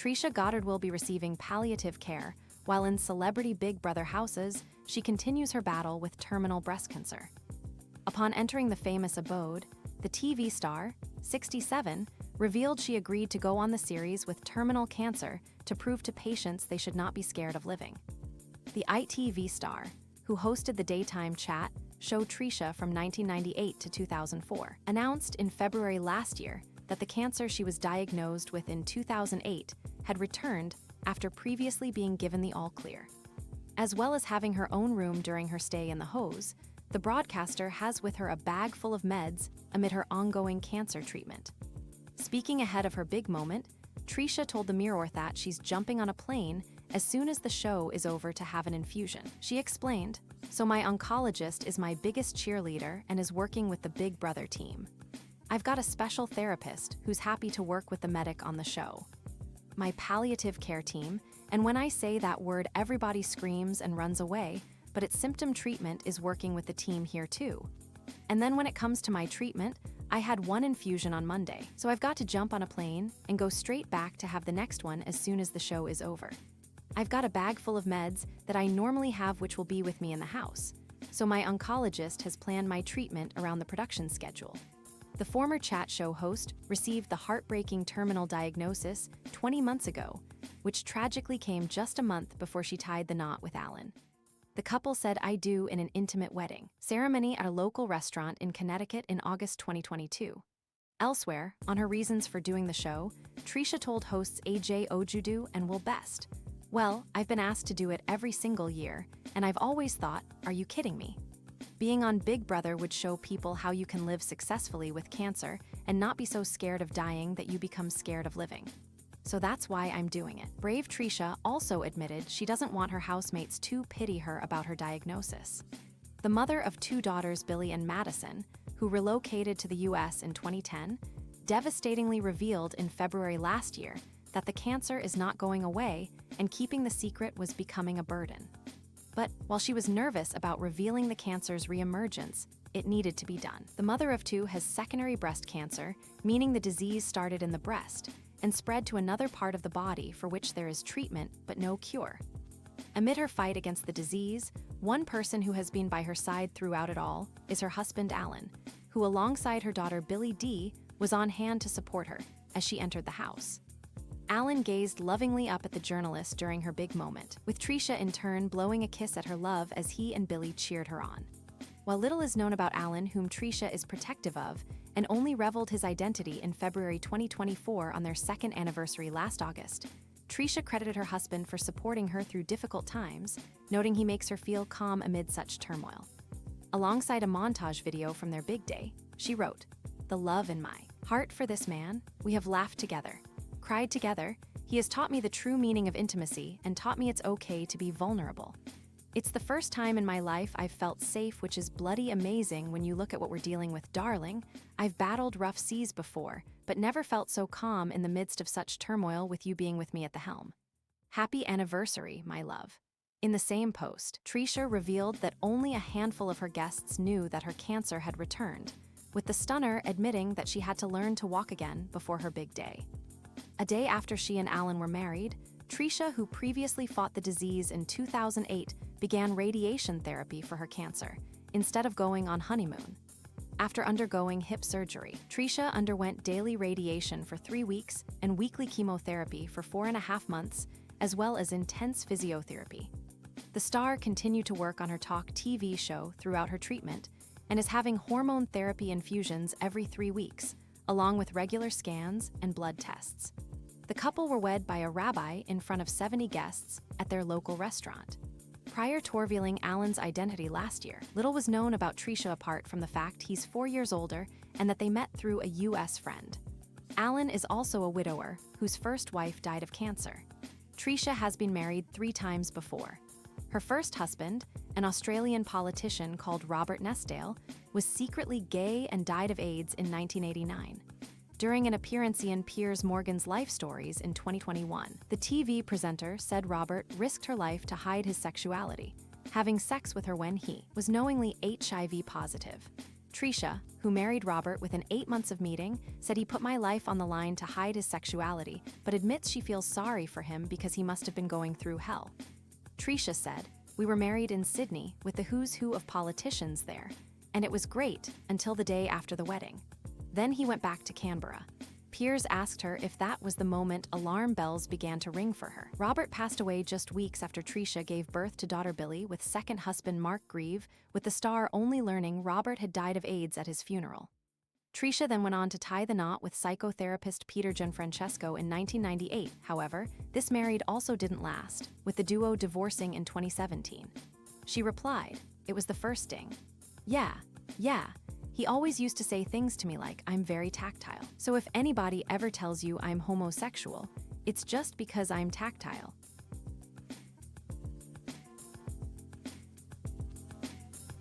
Trisha Goddard will be receiving palliative care, while in celebrity Big Brother houses, she continues her battle with terminal breast cancer. Upon entering the famous abode, the TV star, 67, revealed she agreed to go on the series with terminal cancer to prove to patients they should not be scared of living. The ITV star, who hosted the daytime chat show Trisha from 1998 to 2004, announced in February last year that the cancer she was diagnosed with in 2008 had returned after previously being given the all-clear. As well as having her own room during her stay in the hose, the broadcaster has with her a bag full of meds amid her ongoing cancer treatment. Speaking ahead of her big moment, Trisha told the Mirror that she's jumping on a plane as soon as the show is over to have an infusion. She explained, "So my oncologist is my biggest cheerleader and is working with the Big Brother team. I've got a special therapist who's happy to work with the medic on the show. My palliative care team, and when I say that word everybody screams and runs away, but its symptom treatment is working with the team here too. And then when it comes to my treatment, I had one infusion on Monday, so I've got to jump on a plane and go straight back to have the next one as soon as the show is over. I've got a bag full of meds that I normally have which will be with me in the house, so my oncologist has planned my treatment around the production schedule." The former chat show host received the heartbreaking terminal diagnosis 20 months ago, which tragically came just a month before she tied the knot with Alan. The couple said "I do" in an intimate wedding ceremony at a local restaurant in Connecticut in August 2022. Elsewhere, on her reasons for doing the show, Trisha told hosts AJ Ojudu and Will Best, "Well, I've been asked to do it every single year, and I've always thought, are you kidding me? Being on Big Brother would show people how you can live successfully with cancer and not be so scared of dying that you become scared of living. So that's why I'm doing it." Brave Trisha also admitted she doesn't want her housemates to pity her about her diagnosis. The mother of two daughters, Billy and Madison, who relocated to the US in 2010, devastatingly revealed in February last year that the cancer is not going away and keeping the secret was becoming a burden. But while she was nervous about revealing the cancer's reemergence, it needed to be done. The mother of two has secondary breast cancer, meaning the disease started in the breast and spread to another part of the body for which there is treatment but no cure. Amid her fight against the disease, one person who has been by her side throughout it all is her husband Alan, who alongside her daughter Billy D was on hand to support her as she entered the house. Alan gazed lovingly up at the journalist during her big moment, with Trisha in turn blowing a kiss at her love as he and Billy cheered her on. While little is known about Alan, whom Trisha is protective of, and only revealed his identity in February 2024 on their second anniversary last August, Trisha credited her husband for supporting her through difficult times, noting he makes her feel calm amid such turmoil. Alongside a montage video from their big day, she wrote, "The love in my heart for this man, we have laughed together, cried together, he has taught me the true meaning of intimacy and taught me it's okay to be vulnerable. It's the first time in my life I've felt safe, which is bloody amazing when you look at what we're dealing with, darling. I've battled rough seas before, but never felt so calm in the midst of such turmoil with you being with me at the helm. Happy anniversary, my love." In the same post, Trisha revealed that only a handful of her guests knew that her cancer had returned, with the stunner admitting that she had to learn to walk again before her big day. A day after she and Alan were married, Trisha, who previously fought the disease in 2008, began radiation therapy for her cancer, instead of going on honeymoon. After undergoing hip surgery, Trisha underwent daily radiation for 3 weeks and weekly chemotherapy for 4.5 months, as well as intense physiotherapy. The star continued to work on her talk TV show throughout her treatment and is having hormone therapy infusions every 3 weeks, along with regular scans and blood tests. The couple were wed by a rabbi in front of 70 guests at their local restaurant. Prior to revealing Alan's identity last year, little was known about Trisha apart from the fact he's 4 years older and that they met through a US friend. Alan is also a widower whose first wife died of cancer. Trisha has been married 3 times before. Her first husband, an Australian politician called Robert Nestdale, was secretly gay and died of AIDS in 1989. During an appearance in Piers Morgan's Life Stories in 2021, the TV presenter said Robert risked her life to hide his sexuality, having sex with her when he was knowingly HIV positive. Trisha, who married Robert within 8 months of meeting, said he put my life on the line to hide his sexuality, but admits she feels sorry for him because he must have been going through hell. Trisha said, "We were married in Sydney with the who's who of politicians there, and it was great until the day after the wedding. Then he went back to Canberra." Peers asked her if that was the moment alarm bells began to ring for her. Robert passed away just weeks after Trisha gave birth to daughter Billy with second husband Mark Grieve, with the star only learning Robert had died of AIDS at his funeral. Trisha then went on to tie the knot with psychotherapist Peter Gianfrancesco in 1998. However, this marriage also didn't last, with the duo divorcing in 2017. She replied, "It was the first sting. Yeah. He always used to say things to me like, I'm very tactile. So if anybody ever tells you I'm homosexual, it's just because I'm tactile."